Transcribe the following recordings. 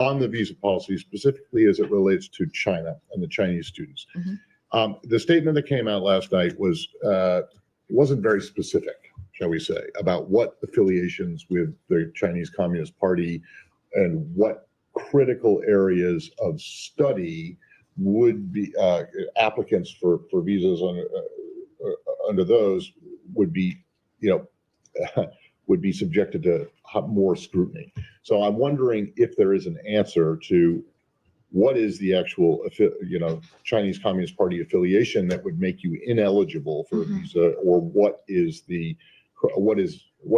on the visa policy, specifically as it relates to China and the Chinese students. The statement that came out last night was wasn't very specific, shall we say, about what affiliations with the Chinese Communist Party and what critical areas of study would be applicants for visas under those would be, would be subjected to more scrutiny. So I'm wondering if there is an answer to what is the actual, Chinese Communist Party affiliation that would make you ineligible for a visa, or what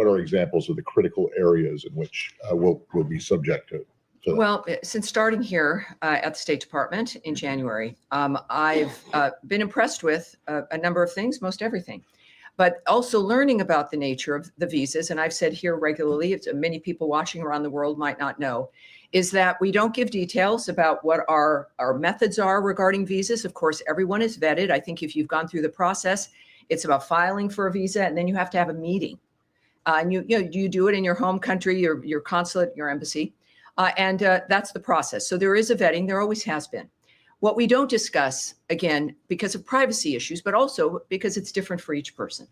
are examples of the critical areas in which will be subject to that? Well, since starting here at the State Department in January, I've been impressed with a number of things, most everything, but also learning about the nature of the visas. And I've said here regularly, many people watching around the world might not know, is that we don't give details about what our methods are regarding visas. Of course, everyone is vetted. I think if you've gone through the process, it's about filing for a visa, and then you have to have a meeting. And you do it in your home country, your consulate, your embassy. And that's the process. So there is a vetting, there always has been. What we don't discuss, again, because of privacy issues, but also because it's different for each person,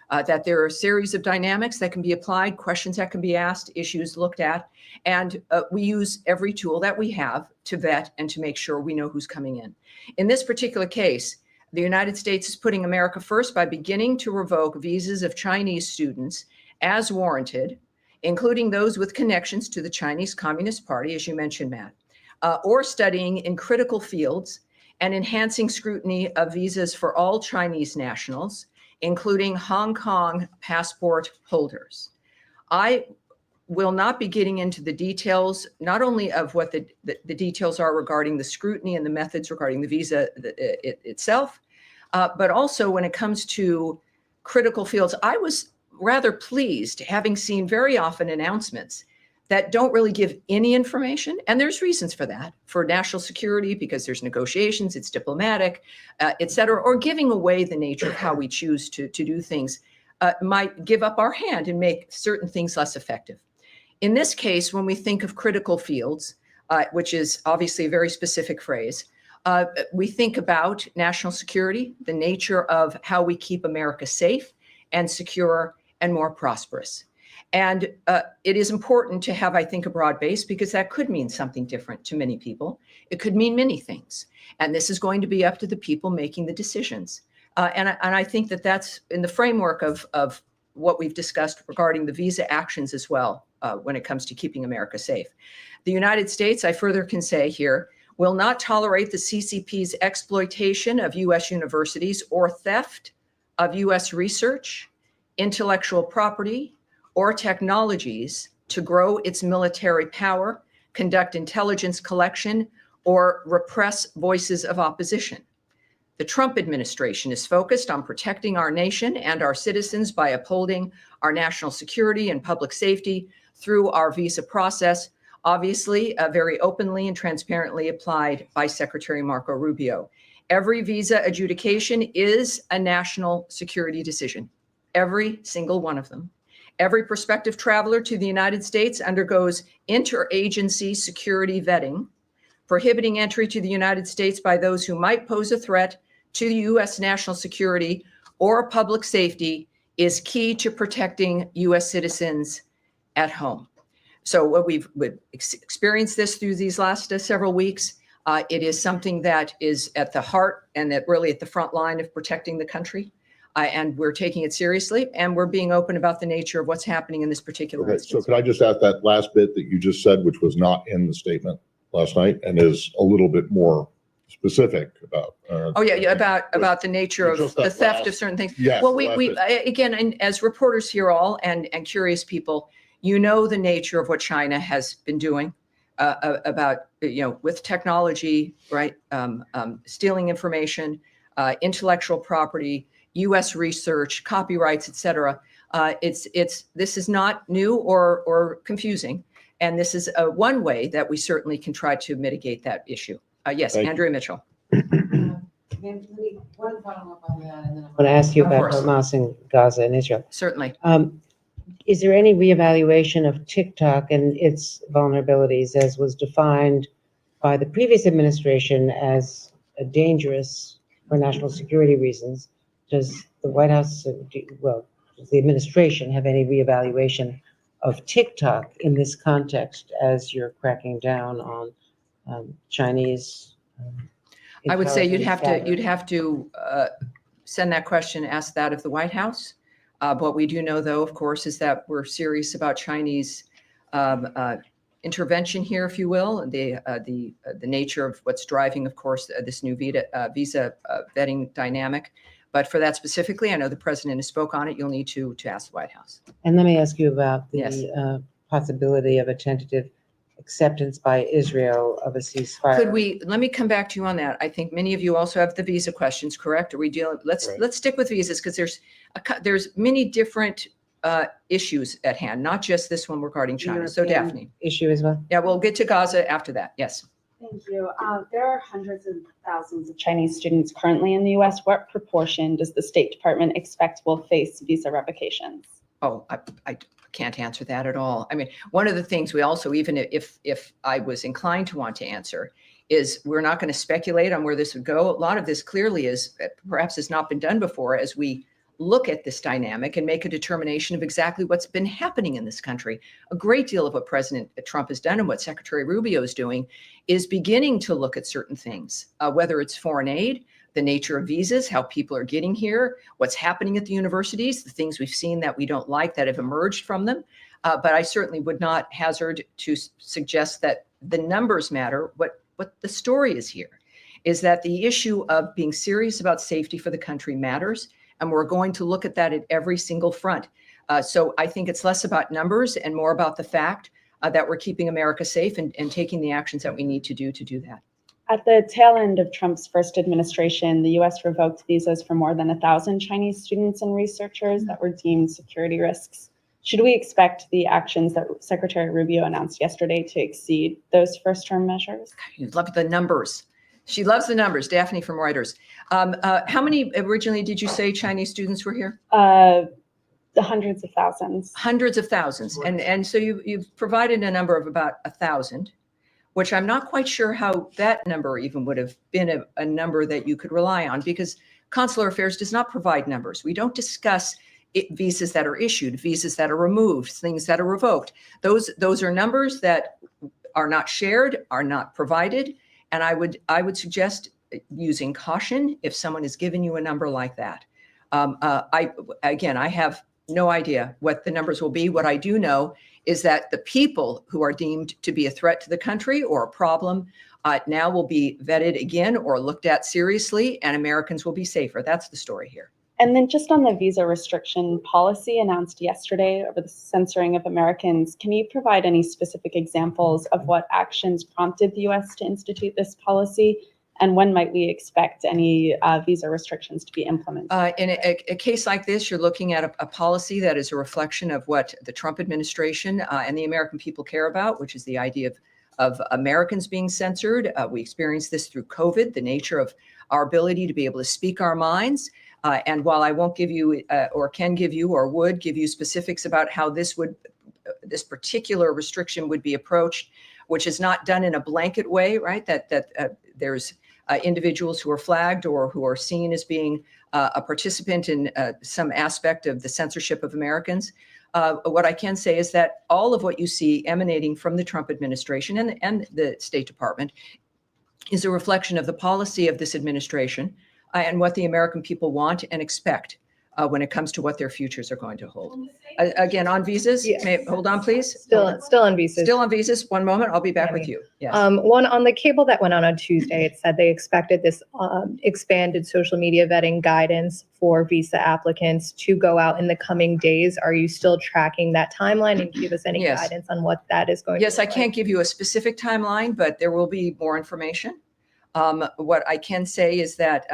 that there are a series of dynamics that can be applied, questions that can be asked, issues looked at, and we use every tool that we have to vet and to make sure we know who's coming in. In this particular case, the United States is putting America first by beginning to revoke visas of Chinese students as warranted, including those with connections to the Chinese Communist Party, as you mentioned, Matt, or studying in critical fields, and enhancing scrutiny of visas for all Chinese nationals, including Hong Kong passport holders. I will not be getting into the details, not only of what the details are regarding the scrutiny and the methods regarding the visa itself, but also when it comes to critical fields. I was rather pleased, having seen very often announcements that don't really give any information. And there's reasons for that, for national security, because there's negotiations, it's diplomatic, et cetera, or giving away the nature of how we choose to do things might give up our hand and make certain things less effective. In this case, when we think of critical fields, which is obviously a very specific phrase, we think about national security, the nature of how we keep America safe and secure and more prosperous. And it is important to have, I think, a broad base, because that could mean something different to many people. It could mean many things. And this is going to be up to the people making the decisions. And I think that that's in the framework of what we've discussed regarding the visa actions as well, when it comes to keeping America safe. The United States, I further can say here, will not tolerate the CCP's exploitation of U.S. universities or theft of U.S. research, intellectual property, or technologies to grow its military power, conduct intelligence collection, or repress voices of opposition. The Trump administration is focused on protecting our nation and our citizens by upholding our national security and public safety through our visa process, obviously very openly and transparently applied by Secretary Marco Rubio. Every visa adjudication is a national security decision, every single one of them. Every prospective traveler to the United States undergoes interagency security vetting, prohibiting entry to the United States by those who might pose a threat to the U.S. national security or public safety is key to protecting U.S. citizens at home. So what we've experienced this through these last several weeks. It is something that is at the heart and that really at the front line of protecting the country. And we're taking it seriously, and we're being open about the nature of what's happening in this particular instance. So could I just ask that last bit that you just said, which was not in the statement last night and is a little bit more specific about? About the nature of the theft of certain things. Yes, well, we again, and as reporters here all and curious people, you know the nature of what China has been doing about, with technology, right? Stealing information, intellectual property, U.S. research, copyrights, et cetera. This is not new or confusing. And this is one way that we certainly can try to mitigate that issue. Yes, Andrea Mitchell. One follow-up on that, and then I'm going to ask you about Hamas and Gaza and Israel. Certainly. is there any reevaluation of TikTok and its vulnerabilities as was defined by the previous administration as dangerous for national security reasons? Does the White House, does the administration have any reevaluation of TikTok in this context as you're cracking down on Chinese? I would say you'd intelligence have to send that question, ask that of the White House. What we do know, though, of course, is that we're serious about Chinese intervention here, if you will, the nature of what's driving, of course, this new visa vetting dynamic. But for that specifically, I know the president has spoke on it. You'll need to ask the White House. And let me ask you about the Yes. possibility of a tentative acceptance by Israel of a ceasefire. Let me come back to you on that. I think many of you also have the visa questions, correct? Are we dealing, Right. let's stick with visas because there's many different issues at hand, not just this one regarding China. So European Daphne. Issue as well? Yeah, we'll get to Gaza after that. Yes. Thank you. There are hundreds of thousands of Chinese students currently in the U.S. What proportion does the State Department expect will face visa revocations? Oh, I can't answer that at all. I mean, one of the things we also, even if I was inclined to want to answer, is we're not going to speculate on where this would go. A lot of this clearly is perhaps has not been done before as we look at this dynamic and make a determination of exactly what's been happening in this country. A great deal of what President Trump has done and what Secretary Rubio is doing is beginning to look at certain things, whether it's foreign aid, the nature of visas, how people are getting here, what's happening at the universities, the things we've seen that we don't like that have emerged from them. But I certainly would not hazard to suggest that the numbers matter. What the story is here is that the issue of being serious about safety for the country matters. And we're going to look at that at every single front. So I think it's less about numbers and more about the fact that we're keeping America safe and taking the actions that we need to do that. At the tail end of Trump's first administration, the U.S. revoked visas for more than 1,000 Chinese students and researchers that were deemed security risks. Should we expect the actions that Secretary Rubio announced yesterday to exceed those first-term measures? You love the numbers. She loves the numbers. Daphne from Reuters. How many originally did you say Chinese students were here? The hundreds of thousands. Hundreds of thousands. And so you've provided a number of about 1,000, which I'm not quite sure how that number even would have been a number that you could rely on, because Consular Affairs does not provide numbers. We don't discuss visas that are issued, visas that are removed, things that are revoked. Those are numbers that are not shared, are not provided. And I would suggest using caution if someone has given you a number like that. I have no idea what the numbers will be. What I do know is that the people who are deemed to be a threat to the country or a problem now will be vetted again or looked at seriously, and Americans will be safer. That's the story here. And then just on the visa restriction policy announced yesterday over the censoring of Americans, can you provide any specific examples of what actions prompted the U.S. to institute this policy? And when might we expect any visa restrictions to be implemented? In a case like this, you're looking at a policy that is a reflection of what the Trump administration and the American people care about, which is the idea of Americans being censored. We experienced this through COVID, the nature of our ability to be able to speak our minds. And while I won't give you or can give you or would give you specifics about how this particular restriction would be approached, which is not done in a blanket way, right? That there's individuals who are flagged or who are seen as being a participant in some aspect of the censorship of Americans. What I can say is that all of what you see emanating from the Trump administration and the State Department is a reflection of the policy of this administration and what the American people want and expect when it comes to what their futures are going to hold. Again, on visas, Yes. Hold on, please. Still on visas. Still on visas. One moment, I'll be back with you. Yes. One on the cable that went on Tuesday, it said they expected this expanded social media vetting guidance for visa applicants to go out in the coming days. Are you still tracking that timeline, and give us any Yes. guidance on what that is going Yes, to I look can't give you a specific timeline, but there will be more information. What I can say is that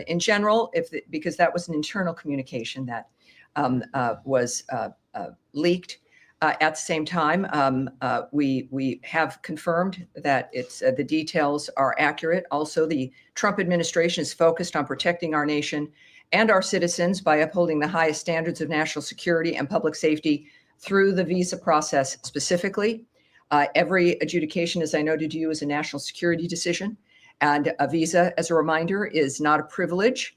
in general, because that was an internal communication that was leaked at the same time, we have confirmed that the details are accurate. Also, the Trump administration is focused on protecting our nation and our citizens by upholding the highest standards of national security and public safety through the visa process specifically. Every adjudication, as I noted to you, is a national security decision. And a visa, as a reminder, is not a privilege.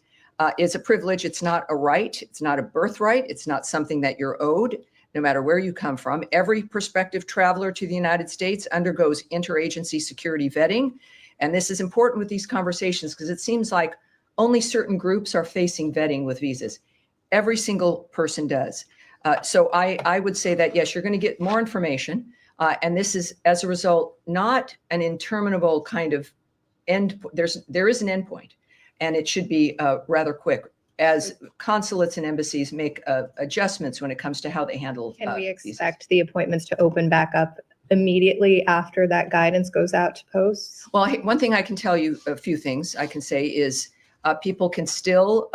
It's a privilege. It's not a right. It's not a birthright. It's not something that you're owed, no matter where you come from. Every prospective traveler to the United States undergoes interagency security vetting. And this is important with these conversations because it seems like only certain groups are facing vetting with visas. Every single person does. So I would say that, yes, you're going to get more information. And this is, as a result, not an interminable kind of end. There is an end point, and it should be rather quick as consulates and embassies make adjustments when it comes to how they handle Can we visas. expect the appointments to open back up immediately after that guidance goes out to posts? Well, one thing I can tell you, a few things I can say is people can still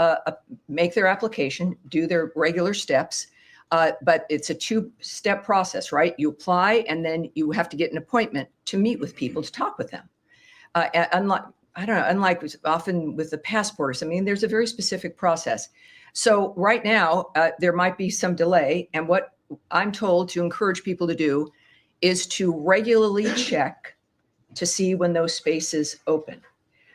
make their application, do their regular steps, but it's a two-step process, right? You apply, and then you have to get an appointment to meet with people, to talk with them. Unlike often with the passport or something, there's a very specific process. So right now, there might be some delay. And what I'm told to encourage people to do is to regularly check to see when those spaces open.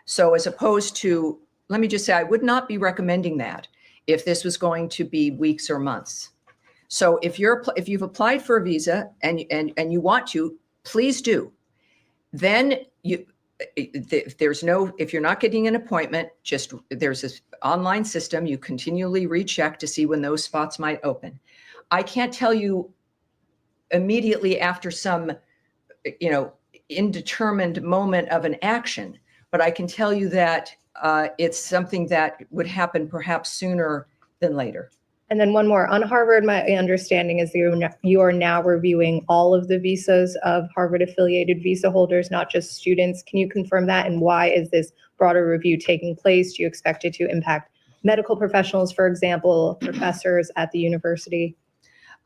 So as opposed to, let me just say, I would not be recommending that if this was going to be weeks or months. So if you've applied for a visa and you want to, please do. Then if you're not getting an appointment, there's this online system. You continually recheck to see when those spots might open. I can't tell you immediately after some, indeterminate moment of an action, but I can tell you that it's something that would happen perhaps sooner than later. And then one more on Harvard, my understanding is you are now reviewing all of the visas of Harvard affiliated visa holders, not just students. Can you confirm that? And why is this broader review taking place? Do you expect it to impact medical professionals, for example, professors at the university?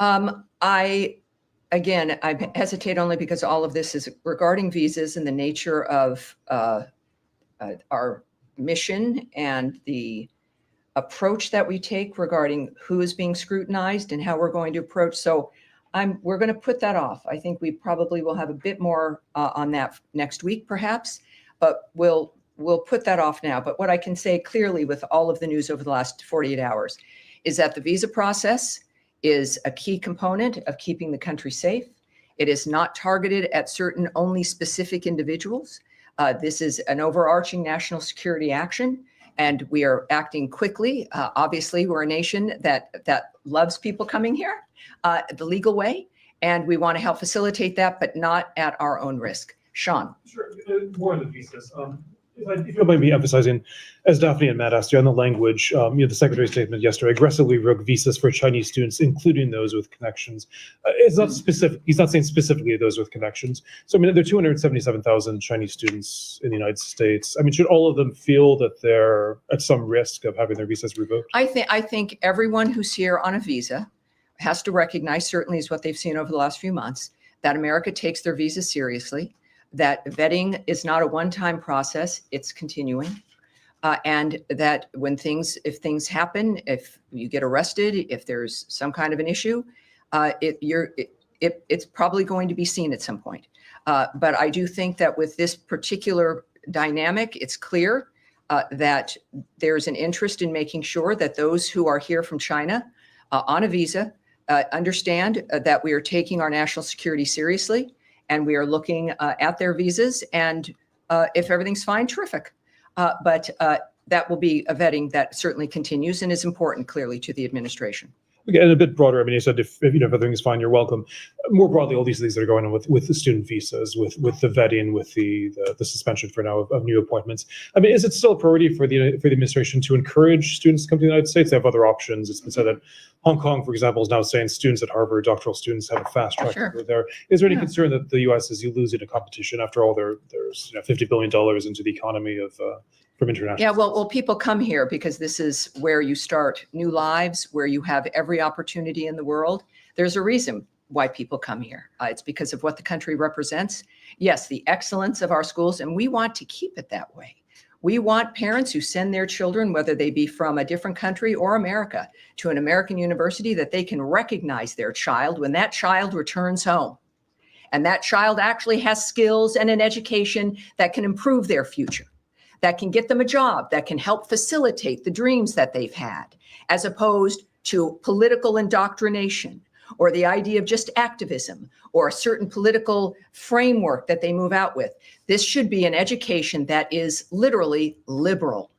I hesitate only because all of this is regarding visas and the nature of our mission and the approach that we take regarding who is being scrutinized and how we're going to approach. So we're going to put that off. I think we probably will have a bit more on that next week, perhaps, but we'll put that off now. But what I can say clearly with all of the news over the last 48 hours is that the visa process is a key component of keeping the country safe. It is not targeted at certain only specific individuals. This is an overarching national security action, and we are acting quickly. Obviously, we're a nation that loves people coming here the legal way, and we want to help facilitate that, but not at our own risk. Sean. Sure. More on the visas. If you don't mind me emphasizing, as Daphne and Matt asked you, on the language, the Secretary's statement yesterday aggressively revoke visas for Chinese students, including those with connections. It's not specific. He's not saying specifically those with connections. So, there are 277,000 Chinese students in the United States. Should all of them feel that they're at some risk of having their visas revoked? I think everyone who's here on a visa has to recognize, certainly is what they've seen over the last few months, that America takes their visas seriously, that vetting is not a one-time process, it's continuing. And that if things happen, if you get arrested, if there's some kind of an issue, it's probably going to be seen at some point. But I do think that with this particular dynamic, it's clear that there's an interest in making sure that those who are here from China on a visa understand that we are taking our national security seriously, and we are looking at their visas. And if everything's fine, terrific. But that will be a vetting that certainly continues and is important, clearly, to the administration. Okay, and a bit broader. You said if everything's fine, you're welcome. More broadly, all these things that are going on with the student visas, with the vetting, with the suspension for now of new appointments. Is it still a priority for the administration to encourage students to come to the United States? They have other options. It's been said that Hong Kong, for example, is now saying students at Harvard, doctoral students, have a fast track to go there. Is there any concern that the U.S. is losing a competition? After all, there's $50 billion into the economy from international. Yeah, well, people come here because this is where you start new lives, where you have every opportunity in the world. There's a reason why people come here. It's because of what the country represents. Yes, the excellence of our schools, and we want to keep it that way. We want parents who send their children, whether they be from a different country or America, to an American university, that they can recognize their child when that child returns home. And that child actually has skills and an education that can improve their future, that can get them a job, that can help facilitate the dreams that they've had, as opposed to political indoctrination or the idea of just activism or a certain political framework that they move out with. This should be an education that is literally liberal.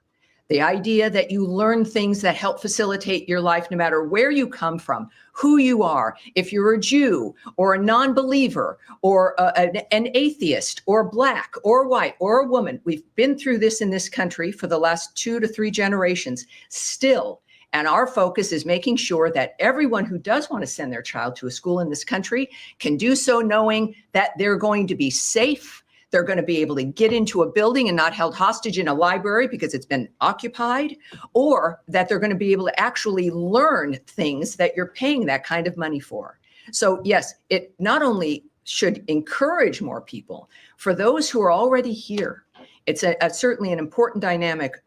The idea that you learn things that help facilitate your life no matter where you come from, who you are, if you're a Jew or a non-believer or an atheist or black or white or a woman. We've been through this in this country for the last 2 to 3 generations still. And our focus is making sure that everyone who does want to send their child to a school in this country can do so knowing that they're going to be safe. They're going to be able to get into a building and not held hostage in a library because it's been occupied, or that they're going to be able to actually learn things that you're paying that kind of money for. So yes, it not only should encourage more people, for those who are already here, it's certainly an important dynamic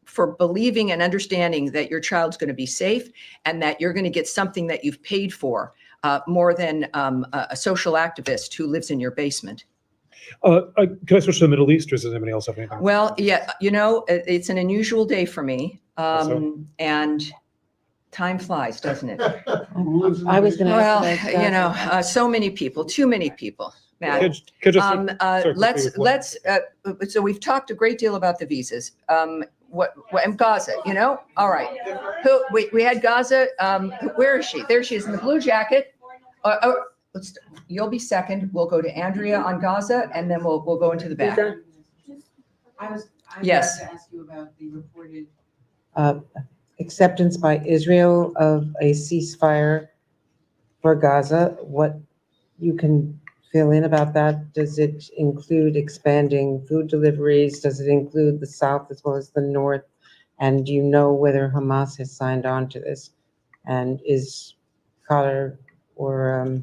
for believing and understanding that your child's going to be safe and that you're going to get something that you've paid for, more than a social activist who lives in your basement. Can I switch to the Middle East, or does anybody else have anything? Well, yeah, it's an unusual day for me, and time flies, doesn't it? I was going to Well, ask about so many people, too many people. Matt. Could just, Let's so we've talked a great deal about the visas. What and Gaza, all right. We had Gaza. Where is she? There she is in the blue jacket. You'll be second. We'll go to Andrea on Gaza, and then we'll go into the back. I would Yes. like to ask you about the reported. acceptance by Israel of a ceasefire for Gaza. What you can fill in about that? Does it include expanding food deliveries? Does it include the South as well as the North? And do you know whether Hamas has signed on to this? And is Qatar or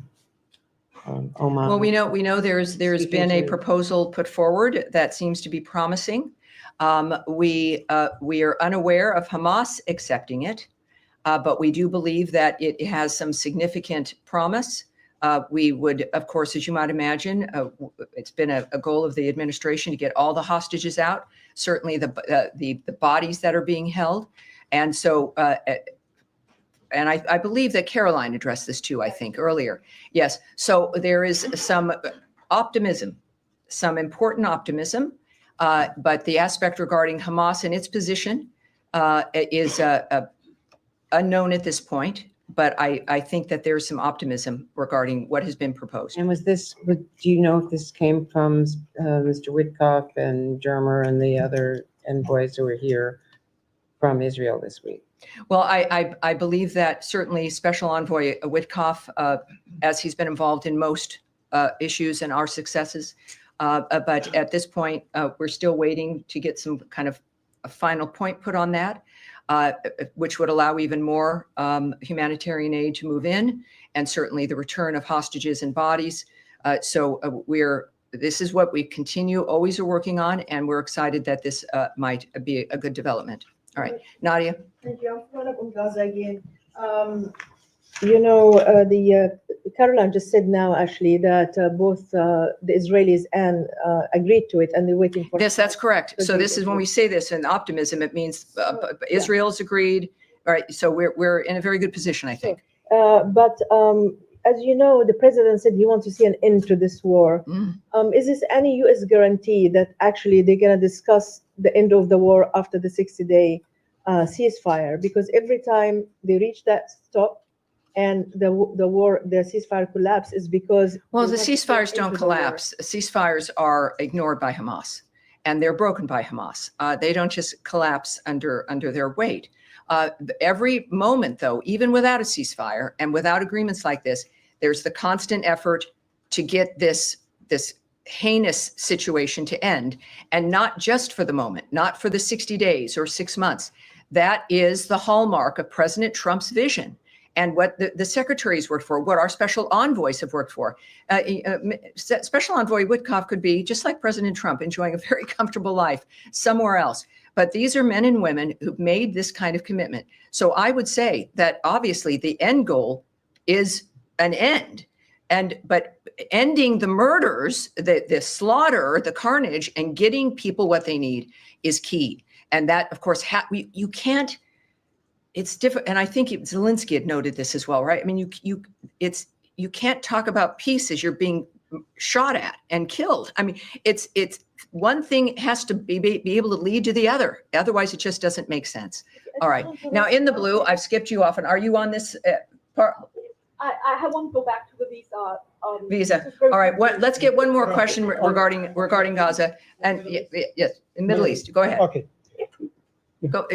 Oman? Well, we know there's been a proposal put forward that seems to be promising. We are unaware of Hamas accepting it, but we do believe that it has some significant promise. We would, of course, as you might imagine, it's been a goal of the administration to get all the hostages out, certainly the bodies that are being held. And so, and I believe that Caroline addressed this too, I think, earlier. Yes, so there is some optimism, some important optimism, but the aspect regarding Hamas and its position is unknown at this point. But I think that there's some optimism regarding what has been proposed. And do you know if this came from Mr. Witkoff and Germer and the other envoys who were here from Israel this week? Well, I believe that certainly Special Envoy Witkoff, as he's been involved in most issues and our successes, but at this point, we're still waiting to get some kind of a final point put on that. Which would allow even more humanitarian aid to move in, and certainly the return of hostages and bodies. So this is what we continue always are working on, and we're excited that this might be a good development. All right, Nadia. Thank you. I'm following up on Gaza again. Caroline just said now actually that both the Israelis and agreed to it, and they're waiting for. Yes, that's correct. So this is when we say this in optimism, it means Israel's agreed. All right, so we're in a very good position, I think. But as you know, the president said he wants to see an end to this war. Is this any U.S. guarantee that actually they're going to discuss the end of the war after the 60-day ceasefire? Because every time they reach that stop, and the ceasefire collapse is because. Well, the ceasefires don't collapse. Ceasefires are ignored by Hamas, and they're broken by Hamas. They don't just collapse under their weight. Every moment, though, even without a ceasefire and without agreements like this, there's the constant effort to get this heinous situation to end, and not just for the moment, not for the 60 days or 6 months. That is the hallmark of President Trump's vision. and what the secretaries worked for, what our special envoys have worked for. Special Envoy Witkoff could be, just like President Trump, enjoying a very comfortable life somewhere else. But these are men and women who've made this kind of commitment. So I would say that obviously the end goal is an end. But ending the murders, the slaughter, the carnage, and getting people what they need is key. And that, of course, you can't. It's different. And I think Zelensky had noted this as well, right? I mean, you can't talk about peace as you're being shot at and killed. I mean, it's one thing has to be able to lead to the other. Otherwise, it just doesn't make sense. All right. Now, in the blue, I've skipped you off. And are you on this part? I want to go back to the visa. Visa. All right. Let's get one more question regarding Gaza and yes, in Middle East. Go ahead. Okay.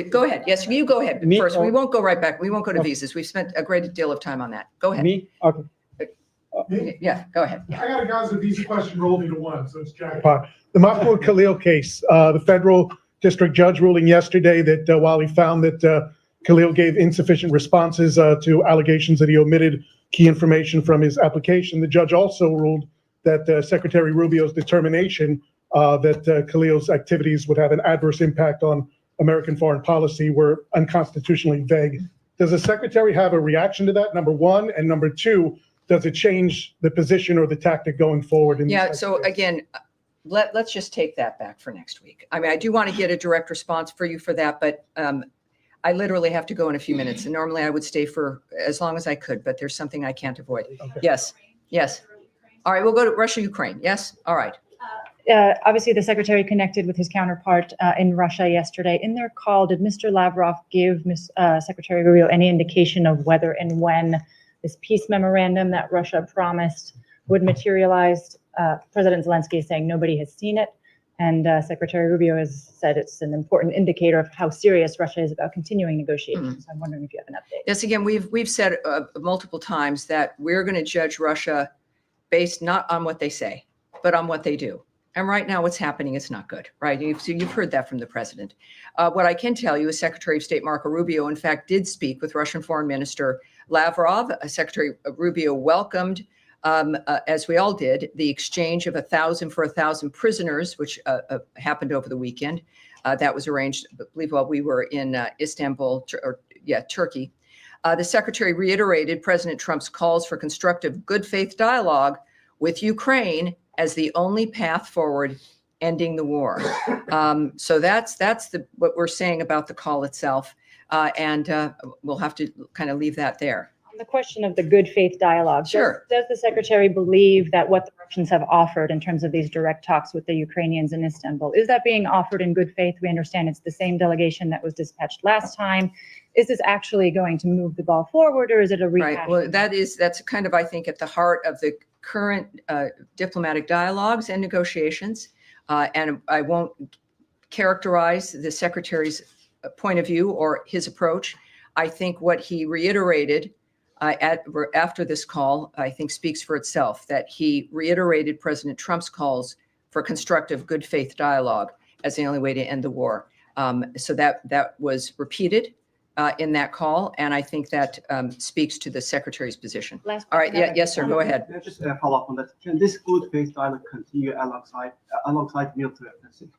Go ahead. Yes, you go ahead Me first. or- We won't go right back. We won't go to Okay. visas. We've spent a great deal of time on that. Go ahead. Me? Okay. Yeah, go ahead. I got a Gaza visa question rolled into one, so it's jackpot. The Mahmoud Khalil case, the federal district judge ruling yesterday that while he found that Khalil gave insufficient responses to allegations that he omitted key information from his application, the judge also ruled that Secretary Rubio's determination that Khalil's activities would have an adverse impact on American foreign policy were unconstitutionally vague. Does the secretary have a reaction to that, number one? And number two, does it change the position or the tactic going forward? Yeah, so again, let's just take that back for next week. I mean, I do want to get a direct response for you for that, but I literally have to go in a few minutes. And normally I would stay for as long as I could, but there's something I can't avoid. Okay. Yes. All right, we'll go to Russia, Ukraine. Yes, all right. Obviously, the secretary connected with his counterpart in Russia yesterday. In their call, did Mr. Lavrov give Secretary Rubio any indication of whether and when this peace memorandum that Russia promised would materialize? President Zelensky is saying nobody has seen it, and Secretary Rubio has said it's an important indicator of how serious Russia is about continuing negotiations. So I'm wondering if you have an update. Yes, again, we've said multiple times that we're going to judge Russia based not on what they say, but on what they do. And right now what's happening is not good, right? You've heard that from the president. What I can tell you is Secretary of State Marco Rubio, in fact, did speak with Russian Foreign Minister Lavrov. Secretary Rubio welcomed, as we all did, the exchange of 1,000 for 1,000 prisoners, which happened over the weekend. That was arranged, I believe, while we were in Istanbul, Turkey. The secretary reiterated President Trump's calls for constructive good faith dialogue with Ukraine as the only path forward ending the war. So that's what we're saying about the call itself. And we'll have to kind of leave that there. On the question of the good faith dialogue, Sure. does the secretary believe that what the Russians have offered in terms of these direct talks with the Ukrainians in Istanbul, is that being offered in good faith? We understand it's the same delegation that was dispatched last time. Is this actually going to move the ball forward, or is it a rehash? Right. Well, that's kind of, I think, at the heart of the current diplomatic dialogues and negotiations. And I won't characterize the secretary's point of view or his approach. I think what he reiterated after this call, I think speaks for itself, that he reiterated President Trump's calls for constructive good faith dialogue as the only way to end the war. So that was repeated in that call, and I think that speaks to the secretary's position. Last All right, question. yes, sir, go ahead. Just follow up on that. Can this good faith dialogue continue alongside military offensive?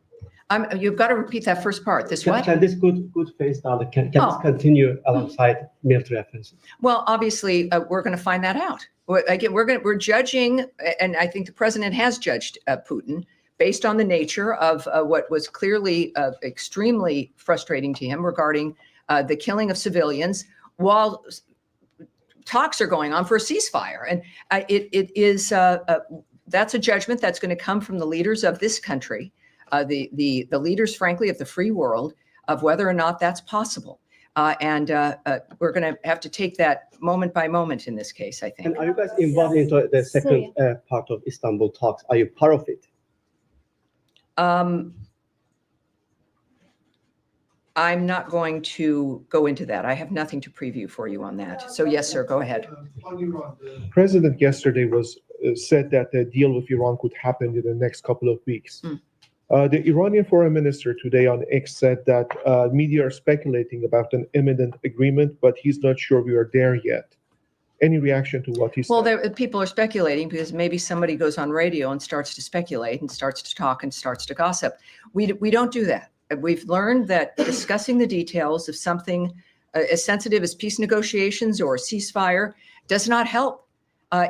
You've got to repeat that first part. This what? Can this good faith dialogue can Oh. this continue alongside military offensive? Well, obviously, we're going to find that out. Again, we're judging, and I think the president has judged Putin based on the nature of what was clearly extremely frustrating to him regarding the killing of civilians while talks are going on for a ceasefire. And it is that's a judgment that's going to come from the leaders of this country, the leaders, frankly, of the free world, of whether or not that's possible. And we're going to have to take that moment by moment in this case, I think. And are you guys involved into the second part of Istanbul talks? Are you part of it? I'm not going to go into that. I have nothing to preview for you on that. So yes, sir, go ahead. The president yesterday said that the deal with Iran could happen in the next couple of weeks. The Iranian foreign minister today on X said that media are speculating about an imminent agreement, but he's not sure we are there yet. Any reaction to what he said? Well, people are speculating because maybe somebody goes on radio and starts to speculate and starts to talk and starts to gossip. We don't do that. We've learned that discussing the details of something as sensitive as peace negotiations or a ceasefire does not help.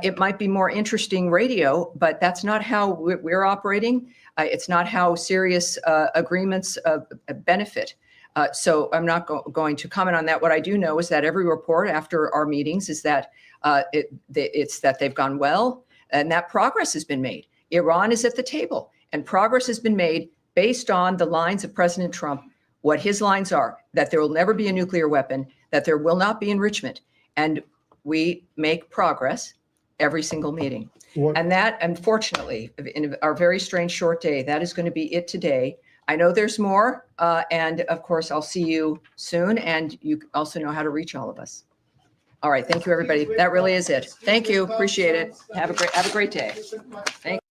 It might be more interesting radio, but that's not how we're operating. It's not how serious agreements benefit. So I'm not going to comment on that. What I do know is that every report after our meetings is that it's that they've gone well and that progress has been made. Iran is at the table and progress has been made based on the lines of President Trump, what his lines are, that there will never be a nuclear weapon, that there will not be enrichment. And we make progress every single meeting. And that, unfortunately, in our very strange short day, that is going to be it today. I know there's more. And of course, I'll see you soon. And you also know how to reach all of us. All right. Thank you, everybody. That really is it. Thank you. Appreciate it. Have a great day. Thank you.